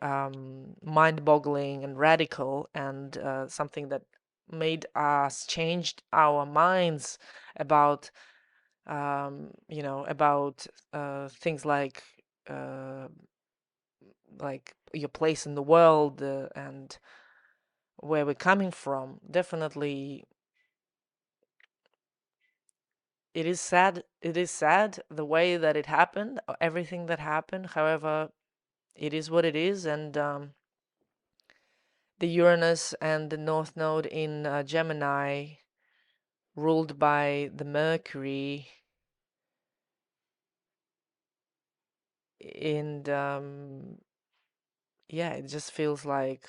mind-boggling and radical, and something that made us changed our minds about about things uh, like your place in the world, and where we're coming from. Definitely, it is sad. It is sad the way that it happened, everything that happened. However, it is what it is, and the Uranus and the North Node in Gemini, ruled by the Mercury, and yeah, it just feels like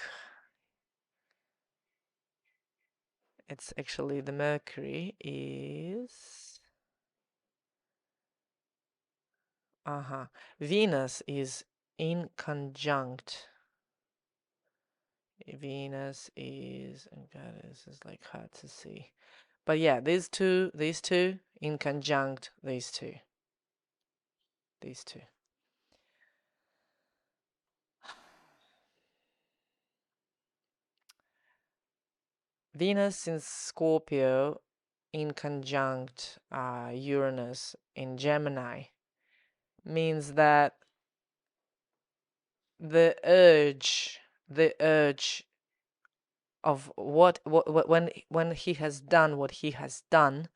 it's actually the Mercury is Venus is in conjunct. Venus is, oh God, this is like hard to see. But yeah, these two in conjunct, these two. Venus in Scorpio in conjunct Uranus in Gemini means that the urge of what when he has done what he has done,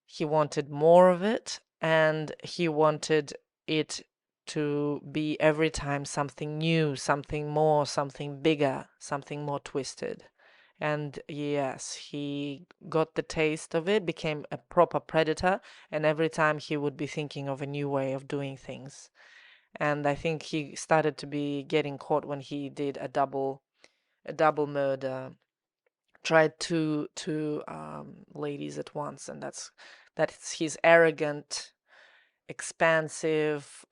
he wanted more of it, and he wanted it to be every time something new, something more, something bigger, something more twisted. And yes, he got the taste of it, became a proper predator, and every time he would be thinking of a new way of doing things. And I think he started to be getting caught when he did a double murder, tried two ladies at once, and that's his arrogant, expansive,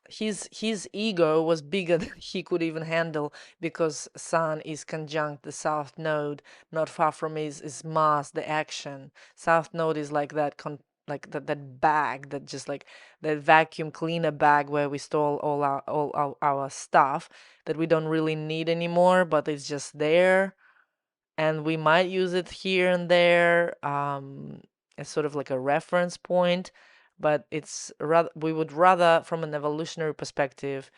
his ego was bigger than he could even handle, because Sun is conjunct the South Node. Not far from is Mars, the action. South Node is like like that bag, that just like that vacuum cleaner bag where we store all our stuff that we don't really need anymore, but it's just there, and we might use it here and there, as sort of like a reference point, but it's rather, we would rather, from an evolutionary perspective,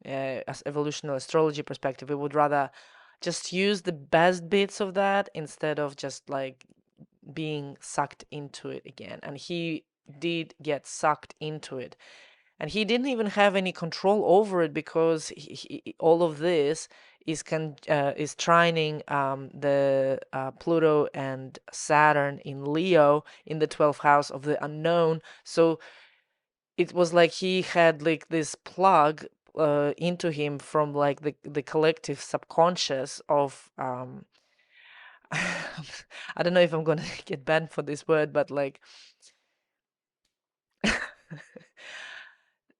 as evolutionary astrology perspective, we would rather just use the best bits of that instead of just like being sucked into it again. And he did get sucked into it, and he didn't even have any control over it, because all of this is trining the Pluto and Saturn in Leo in the 12th house of the unknown. So it was like he had like this plug into him from like the collective subconscious of I don't know if I'm gonna get banned for this word, but like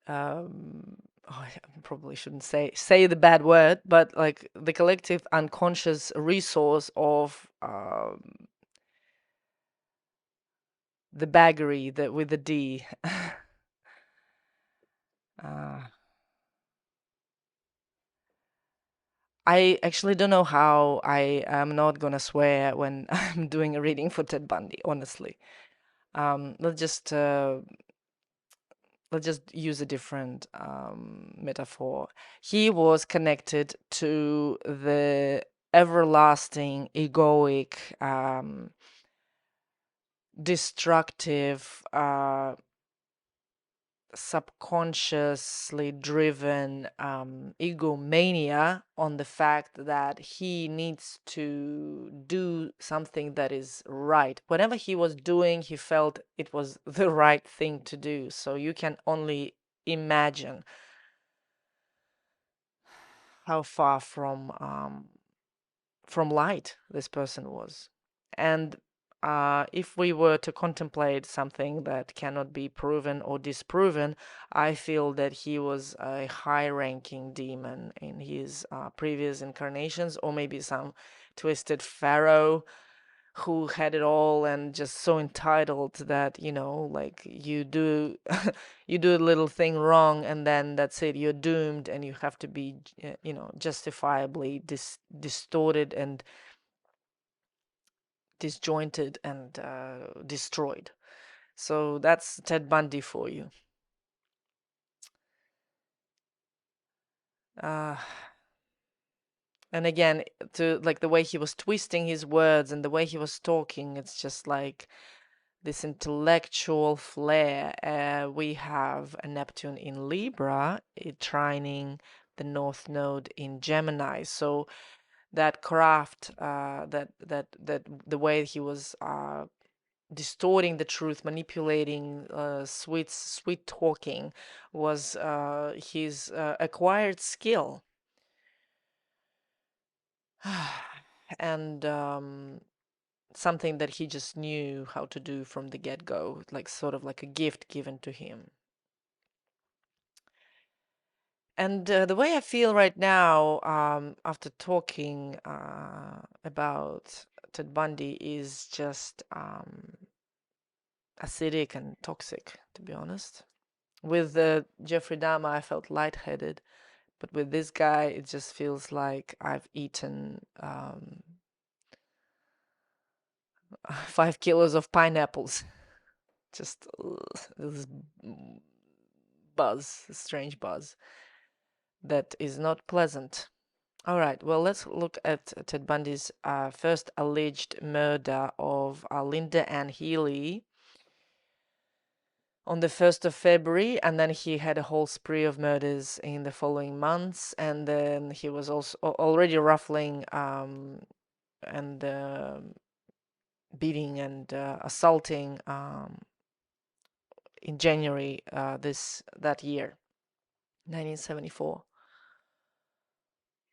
oh, I probably shouldn't say the bad word, but like the collective unconscious resource of the baggery, that with the D. uh, I actually don't know how I am not gonna swear when I'm doing a reading for Ted Bundy, honestly. Um, let's just uh, let's just use a different metaphor. He was connected to the everlasting, egoic, destructive, subconsciously driven egomania, on the fact that he needs to do something that is right. Whatever he was doing, he felt it was the right thing to do. So you can only imagine how far from light this person was. And if we were to contemplate something that cannot be proven or disproven, I feel that he was a high-ranking demon in his previous incarnations, or maybe some twisted pharaoh who had it all and just so entitled that, like you do you do a little thing wrong, and then that's it, you're doomed, and you have to be justifiably distorted and disjointed and destroyed. So that's Ted Bundy for you. uh, and again, to like the way he was twisting his words and the way he was talking, it's just like this intellectual flair. We have a Neptune in Libra, it trining the North Node in Gemini. So that craft, that the way he was distorting the truth, manipulating, sweet talking, was his acquired skill. And something that he just knew how to do from the get-go, like sort of like a gift given to him. And the way I feel right now, after talking about Ted Bundy, is just acidic and toxic, to be honest. With Jeffrey Dahmer, I felt lightheaded, but with this guy, it just feels like I've eaten 5 kilos of pineapples. Just this buzz, strange buzz that is not pleasant. All right, well, let's look at Ted Bundy's first alleged murder of Linda Ann Healy. on the 1st of February, and then he had a whole spree of murders in the following months, and then he was also already ruffling and beating and assaulting in January that year, 1974.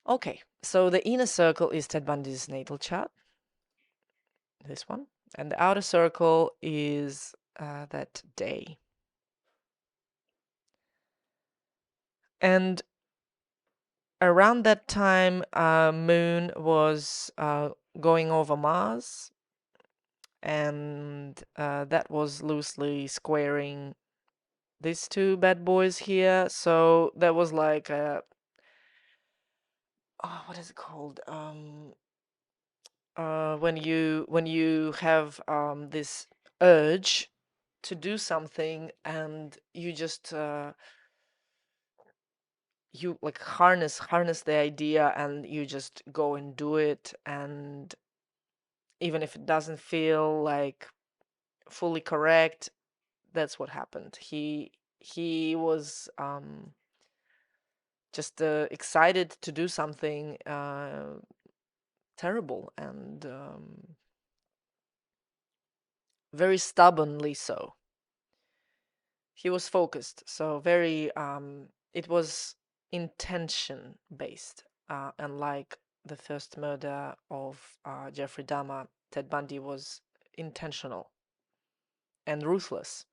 Okay, so the inner circle is Ted Bundy's natal chart, this one, and the outer circle is that day. And around that time, Moon was going over Mars, and that was loosely squaring these two bad boys here. So that was like what is it called? When you have this urge to do something, and you just you like harness the idea, and you just go and do it, and even if it doesn't feel like fully correct, that's what happened. He was just excited to do something terrible, and very stubbornly so. He was focused, so very it was intention based, unlike the first murder of Jeffrey Dahmer. Ted Bundy was intentional and ruthless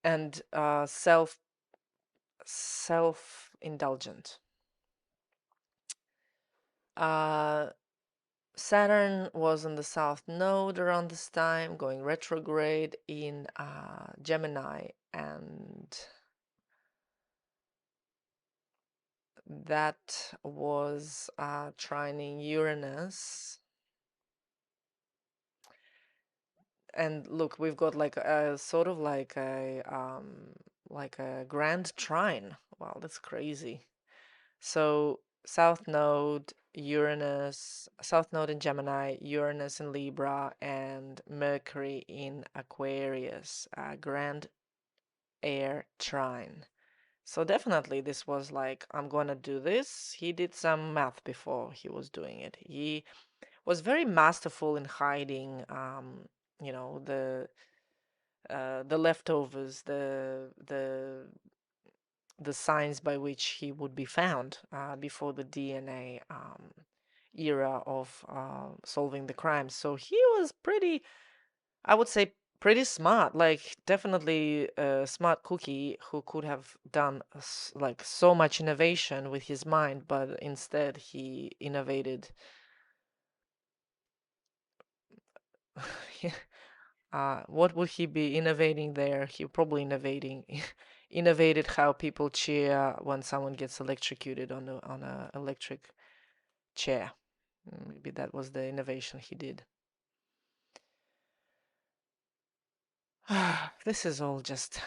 and self indulgent. uh Saturn was in the south node around this time, going retrograde in Gemini, and that was trining Uranus. And look, we've got like a sort of like a grand trine. Wow, that's crazy. So South Node, Uranus, South Node in Gemini, Uranus in Libra, and Mercury in Aquarius, Grand Air Trine. So definitely this was like, I'm gonna do this. He did some math before he was doing it. He was very masterful in hiding, you know, the leftovers, the signs by which he would be found before the DNA era of solving the crimes. So he was pretty, I would say, pretty smart. Like definitely a smart cookie who could have done like so much innovation with his mind, but instead he innovated. What would he be innovating there? He probably innovated how people cheer when someone gets electrocuted on a electric chair. Maybe that was the innovation he did. This is all just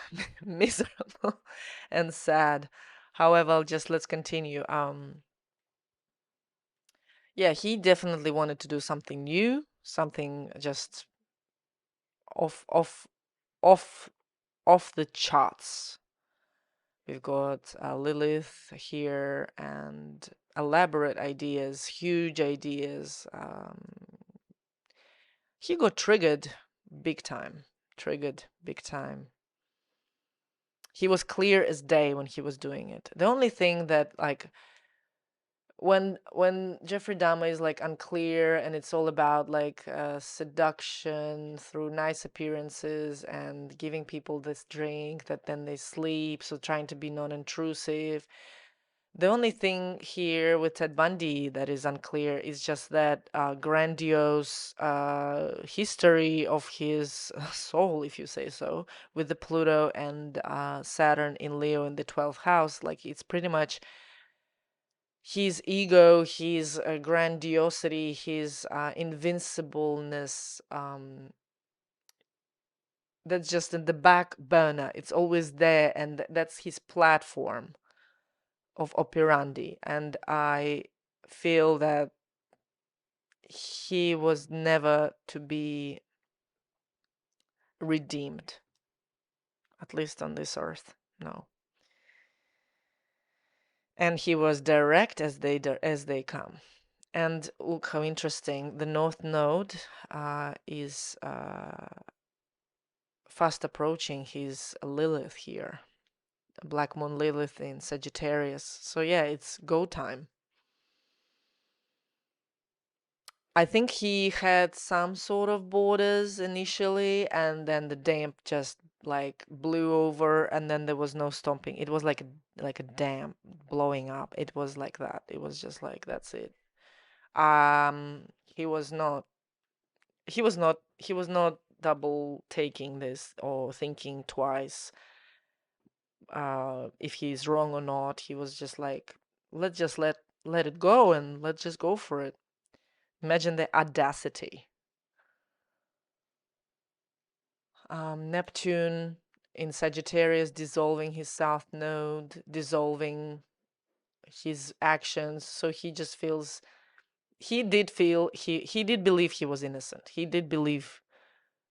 miserable and sad. However, just let's continue. Yeah, he definitely wanted to do something new, something just off, off, off, off the charts. We've got Lilith here and elaborate ideas, huge ideas. He got triggered big time. Triggered big time. He was clear as day when he was doing it. The only thing that like when Jeffrey Dahmer is like unclear, and it's all about like seduction through nice appearances and giving people this drink that then they sleep, so trying to be non-intrusive. The only thing here with Ted Bundy that is unclear is just that grandiose history of his soul, if you say so, with the Pluto and Saturn in Leo in the 12th house. Like it's pretty much his ego, his grandiosity, his invincibleness. That's just in the back burner. It's always there, and that's his platform of operandi. And I feel that he was never to be redeemed, at least on this earth. No. And he was direct as they come. And look how interesting. The North Node is fast approaching his Lilith here. Black Moon Lilith in Sagittarius. So yeah, it's go time. I think he had some sort of borders initially, and then the dam just like blew over, and then there was no stopping. It was like a dam blowing up. It was like that. It was just like that's it. He was not. He was not double taking this or thinking twice if he's wrong or not. He was just like, let's just let it go and let's just go for it. Imagine the audacity. Neptune in Sagittarius dissolving his south node, dissolving his actions. So he just feels he did believe he was innocent. He did believe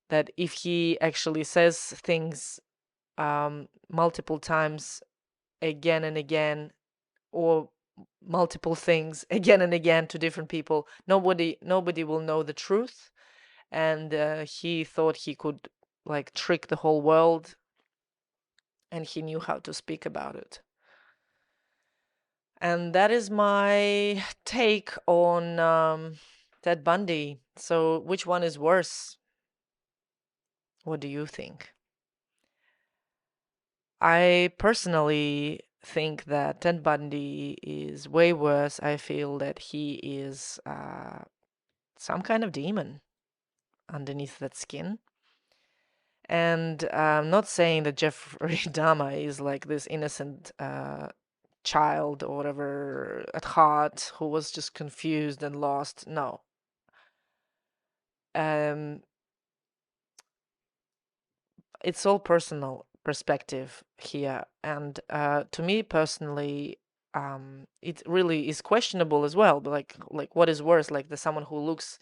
that if he actually says things multiple times again and again, or multiple things again and again to different people, nobody will know the truth. And he thought he could like trick the whole world, and he knew how to speak about it. And that is my take on Ted Bundy. So which one is worse? What do you think? I personally think that Ted Bundy is way worse. I feel that he is some kind of demon underneath that skin. And I'm not saying that Jeffrey Dahmer is like this innocent child or whatever at heart who was just confused and lost. No. Um, it's all personal perspective here. And to me personally, it really is questionable as well. But like what is worse, like the someone who looks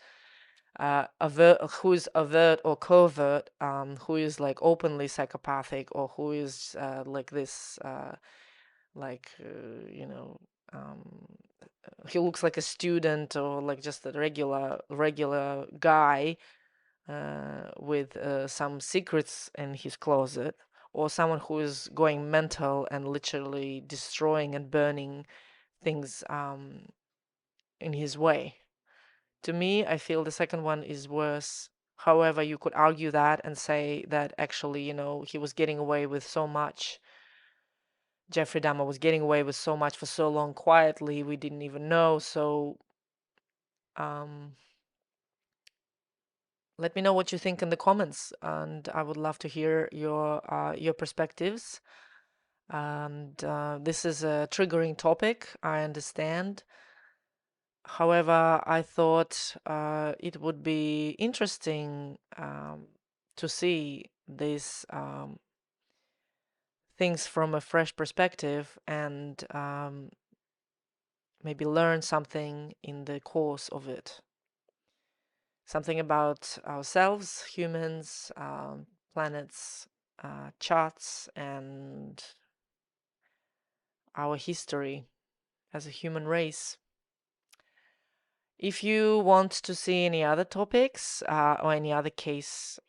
who is overt or covert, who is like openly psychopathic, or who is like this, you know, he looks like a student or like just a regular guy with some secrets in his closet, or someone who is going mental and literally destroying and burning things in his way. To me, I feel the second one is worse. However, you could argue that and say that actually, he was getting away with so much. Jeffrey Dahmer was getting away with so much for so long quietly, we didn't even know. So, um, let me know what you think in the comments, and I would love to hear your perspectives. And this is a triggering topic, I understand. However, I thought it would be interesting to see these things from a fresh perspective, and maybe learn something in the course of it. Something about ourselves, humans, planets, charts, and our history as a human race. If you want to see any other topics or any other cases,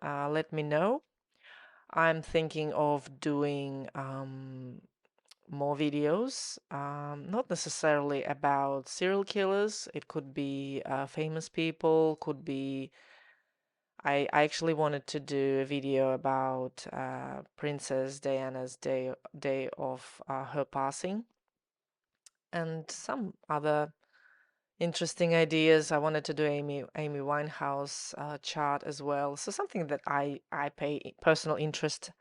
let me know. I'm thinking of doing more videos, not necessarily about serial killers. It could be famous people, could be. I actually wanted to do a video about Princess Diana's day of her passing, and some other interesting ideas. I wanted to do Amy Winehouse chart as well. So something that I pay personal interest,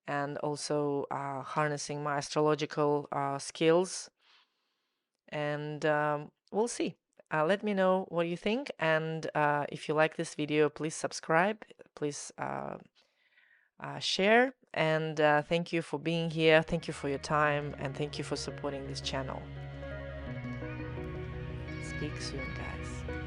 and also harnessing my astrological skills. And we'll see. Let me know what you think, and if you like this video, please subscribe, please share, and thank you for being here, thank you for your time, and thank you for supporting this channel. Speak soon, guys.